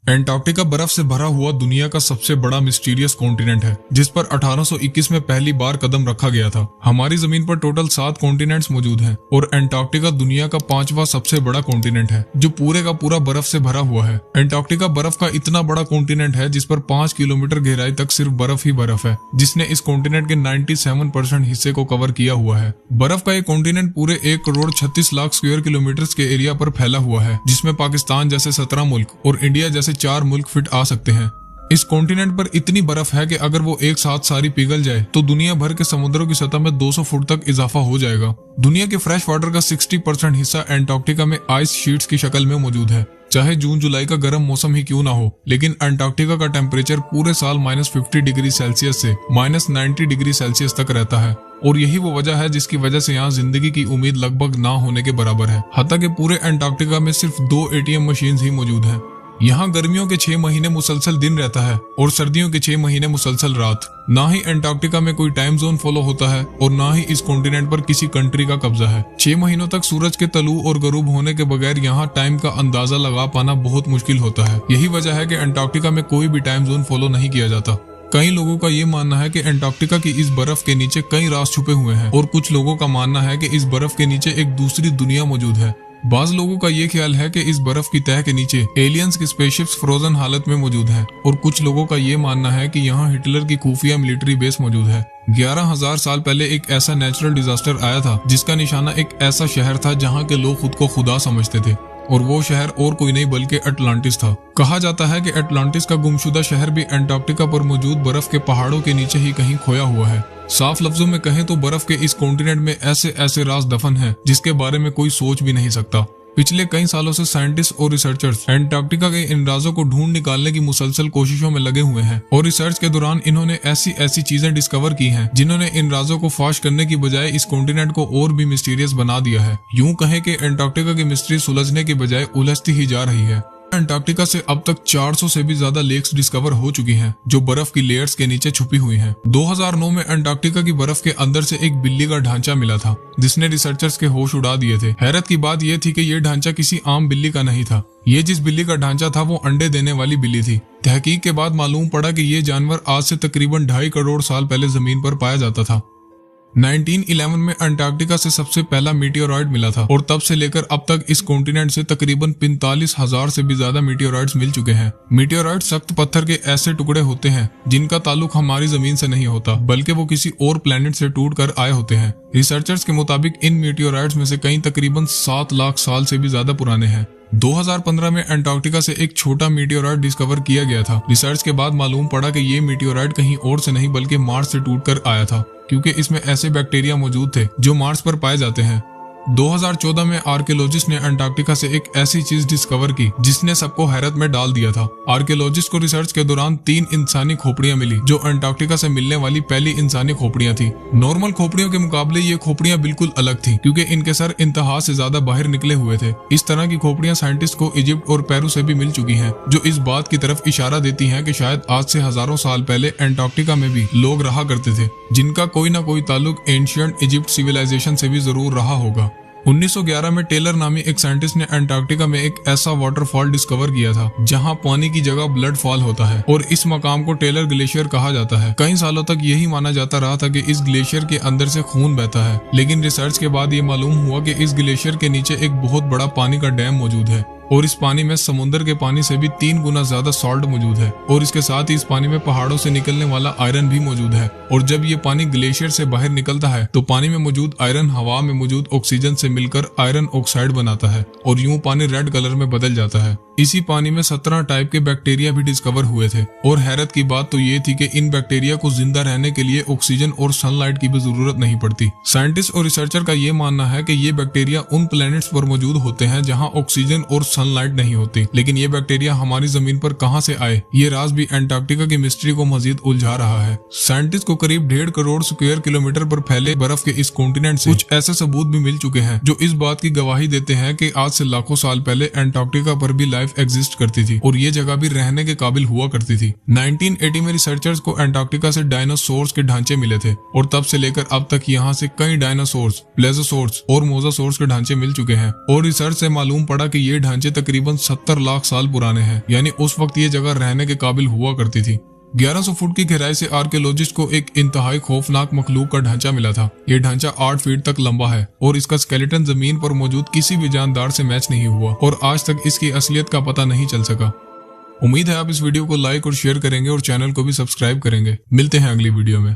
Antarctica बर्फ से भरा हुआ दुनिया का सबसे बड़ा मिस्टीरियस कॉन्टिनेंट है, जिस पर 1821 में पहली बार कदम रखा गया था। हमारी जमीन पर टोटल 7 कॉन्टिनेंट्स मौजूद हैं और एंटार्क्टिका दुनिया का 5वां सबसे बड़ा कॉन्टिनेंट है, जो पूरे का पूरा बर्फ से भरा हुआ है। एंटार्क्टिका बर्फ का इतना बड़ा कॉन्टिनेंट है जिस पर 5 किलोमीटर गहराई तक सिर्फ बर्फ ही बर्फ है, जिसने इस कॉन्टिनेंट के 97% हिस्से को कवर किया हुआ है। बर्फ का ये कॉन्टिनेंट पूरे 1,36,00,000 स्क्वायर किलोमीटर के एरिया पर फैला हुआ है, जिसमें पाकिस्तान जैसे 17 मुल्क और इंडिया जैसे 4 मुल्क फिट आ सकते हैं। इस कॉन्टिनेंट पर इतनी बर्फ है कि अगर वो एक साथ सारी पिघल जाए तो दुनिया भर के समुद्रों की सतह में 200 फुट तक इजाफा हो जाएगा। दुनिया के फ्रेश वाटर का 60% हिस्सा एंटार्क्टिका में आइस शीट्स की शक्ल में मौजूद है। चाहे जून जुलाई का गर्म मौसम ही क्यों ना हो, लेकिन एंटार्क्टिका का टेम्परेचर पूरे साल -50 डिग्री सेल्सियस से -90 डिग्री सेल्सियस तक रहता है, और यही वो वजह है जिसकी वजह से यहाँ जिंदगी की उम्मीद लगभग ना होने के बराबर है। हत्ता कि पूरे एंटार्क्टिका में सिर्फ 2 ATM मशीन ही मौजूद है। यहाँ गर्मियों के 6 महीने मुसलसल दिन रहता है और सर्दियों के 6 महीने मुसलसल रात। ना ही एंटार्क्टिका में कोई टाइम जोन फॉलो होता है और ना ही इस कॉन्टिनेंट पर किसी कंट्री का कब्जा है। 6 महीनों तक सूरज के तलू और गरूब होने के बगैर यहाँ टाइम का अंदाजा लगा पाना बहुत मुश्किल होता है। यही वजह है कि एंटार्क्टिका में कोई भी टाइम जोन फॉलो नहीं किया जाता। कई लोगों का ये मानना है कि एंटार्क्टिका की इस बर्फ के नीचे कई राज छुपे हुए हैं, और कुछ लोगों का मानना है कि इस बर्फ के नीचे एक दूसरी दुनिया मौजूद है। बाज लोगों का ये ख्याल है कि इस बर्फ की तह के नीचे एलियंस की स्पेसशिप्स फ्रोजन हालत में मौजूद हैं, और कुछ लोगों का ये मानना है कि यहाँ हिटलर की खुफिया मिलिट्री बेस मौजूद है। 11,000 साल पहले एक ऐसा नेचुरल डिजास्टर आया था जिसका निशाना एक ऐसा शहर था जहाँ के लोग खुद को खुदा समझते थे, और वो शहर और कोई नहीं बल्कि अटलांटिस था। कहा जाता है कि अटलांटिस का गुमशुदा शहर भी एंटार्क्टिका पर मौजूद बर्फ के पहाड़ों के नीचे ही कहीं खोया हुआ है। साफ लफ्जों में कहें तो बर्फ के इस कॉन्टिनेंट में ऐसे ऐसे राज दफन हैं जिसके बारे में कोई सोच भी नहीं सकता। पिछले कई सालों से साइंटिस्ट और रिसर्चर्स एंटार्क्टिका के इन राजों को ढूंढ निकालने की मुसलसल कोशिशों में लगे हुए हैं, और रिसर्च के दौरान इन्होंने ऐसी ऐसी चीजें डिस्कवर की हैं जिन्होंने इन राजों को फाश करने की बजाय इस कॉन्टिनेंट को और भी मिस्टीरियस बना दिया है। यूं कहें कि एंटार्क्टिका की मिस्ट्री सुलझने की बजाय उलझती ही जा रही है। एंटार्क्टिका से अब तक 400 से भी ज्यादा लेक्स डिस्कवर हो चुकी हैं, जो बर्फ की लेयर्स के नीचे छुपी हुई हैं। 2009 में एंटार्क्टिका की बर्फ के अंदर से एक बिल्ली का ढांचा मिला था, जिसने रिसर्चर्स के होश उड़ा दिए थे। हैरत की बात यह थी कि यह ढांचा किसी आम बिल्ली का नहीं था। ये जिस बिल्ली का ढांचा था वो अंडे देने वाली बिल्ली थी। तहकीक के बाद मालूम पड़ा कि ये जानवर आज से तकरीबन 2.5 करोड़ साल पहले जमीन पर पाया जाता था। 1911 में अंटार्कटिका से सबसे पहला मीटियोराइड मिला था, और तब से लेकर अब तक इस कॉन्टिनेंट से तकरीबन 45,000 से भी ज्यादा मीटियोराइड्स मिल चुके हैं। मीटियोराइड सख्त पत्थर के ऐसे टुकड़े होते हैं जिनका ताल्लुक हमारी जमीन से नहीं होता, बल्कि वो किसी और प्लेनेट से टूट कर आए होते हैं। रिसर्चर्स के मुताबिक इन मीटियोराइड्स में से कई तकरीबन 7 लाख साल से भी ज्यादा पुराने हैं। 2015 में अंटार्कटिका से एक छोटा मीटियोराइड डिस्कवर किया गया था। रिसर्च के बाद मालूम पड़ा कि ये मीटियोराइड कहीं और से नहीं बल्कि मार्स से टूटकर आया था, क्योंकि इसमें ऐसे बैक्टीरिया मौजूद थे जो मार्स पर पाए जाते हैं। 2014 में आर्कियोलॉजिस्ट ने अंटार्कटिका से एक ऐसी चीज डिस्कवर की जिसने सबको हैरत में डाल दिया था। आर्कियोलॉजिस्ट को रिसर्च के दौरान 3 इंसानी खोपड़ियां मिली, जो अंटार्कटिका से मिलने वाली पहली इंसानी खोपड़ियां थी। नॉर्मल खोपड़ियों के मुकाबले ये खोपड़ियां बिल्कुल अलग थी, क्योंकि इनके सर इंतहा से ज्यादा बाहर निकले हुए थे। इस तरह की खोपड़ियां साइंटिस्ट को इजिप्ट और पेरू से भी मिल चुकी हैं, जो इस बात की तरफ इशारा देती हैं कि शायद आज से हजारों साल पहले अंटार्कटिका में भी लोग रहा करते थे, जिनका कोई ना कोई ताल्लुक एंशिएंट इजिप्ट सिविलाइजेशन से भी जरूर रहा होगा। 1911 में टेलर नामी एक साइंटिस्ट ने अंटार्कटिका में एक ऐसा वाटरफॉल डिस्कवर किया था जहां पानी की जगह ब्लड फॉल होता है, और इस मकाम को टेलर ग्लेशियर कहा जाता है। कई सालों तक यही माना जाता रहा था कि इस ग्लेशियर के अंदर से खून बहता है, लेकिन रिसर्च के बाद ये मालूम हुआ कि इस ग्लेशियर के नीचे एक बहुत बड़ा पानी का डैम मौजूद है, और इस पानी में समुद्र के पानी से भी 3 गुना ज्यादा सॉल्ट मौजूद है, और इसके साथ ही इस पानी में पहाड़ों से निकलने वाला आयरन भी मौजूद है। और जब ये पानी ग्लेशियर से बाहर निकलता है तो पानी में मौजूद आयरन हवा में मौजूद ऑक्सीजन से मिलकर आयरन ऑक्साइड बनाता है, और यूं पानी रेड कलर में बदल जाता है। इसी पानी में 17 टाइप के बैक्टीरिया भी डिस्कवर हुए थे, और हैरत की बात तो ये थी कि इन बैक्टीरिया को जिंदा रहने के लिए ऑक्सीजन और सनलाइट की भी जरूरत नहीं पड़ती। साइंटिस्ट और रिसर्चर का ये मानना है कि ये बैक्टीरिया उन प्लैनेट्स पर मौजूद होते हैं जहां ऑक्सीजन और सनलाइट नहीं होती, लेकिन ये बैक्टीरिया हमारी जमीन पर कहां से आए, ये राज भी अंटार्कटिका की मिस्ट्री को मजीद उलझा रहा है। साइंटिस्ट को करीब 1.5 करोड़ स्क्वायर किलोमीटर पर फैले बर्फ के इस कॉन्टिनेंट से कुछ ऐसे सबूत भी मिल चुके हैं जो इस बात की गवाही देते हैं कि आज से लाखों साल पहले अंटार्कटिका पर भी लाइफ लाइफ एग्जिस्ट करती थी और ये जगह भी रहने के काबिल हुआ करती थी। 1980 में रिसर्चर्स को एंटार्क्टिका से डायनासोर्स के ढांचे मिले थे और तब से लेकर अब तक यहाँ से कई डायनासोर्स, प्लेजोसोर्स और मोजासोर्स के ढांचे मिल चुके हैं और रिसर्च से मालूम पड़ा कि ये ढांचे तकरीबन 70 लाख साल पुराने हैं, यानी उस वक्त ये जगह रहने के काबिल हुआ करती थी। 1100 फुट की गहराई से आर्कियोलॉजिस्ट को एक इंतहाई खौफनाक मखलूक का ढांचा मिला था। ये ढांचा 8 फीट तक लंबा है और इसका स्केलेटन जमीन पर मौजूद किसी भी जानदार से मैच नहीं हुआ और आज तक इसकी असलियत का पता नहीं चल सका। उम्मीद है आप इस वीडियो को लाइक और शेयर करेंगे और चैनल को भी सब्सक्राइब करेंगे। मिलते हैं अगली वीडियो में।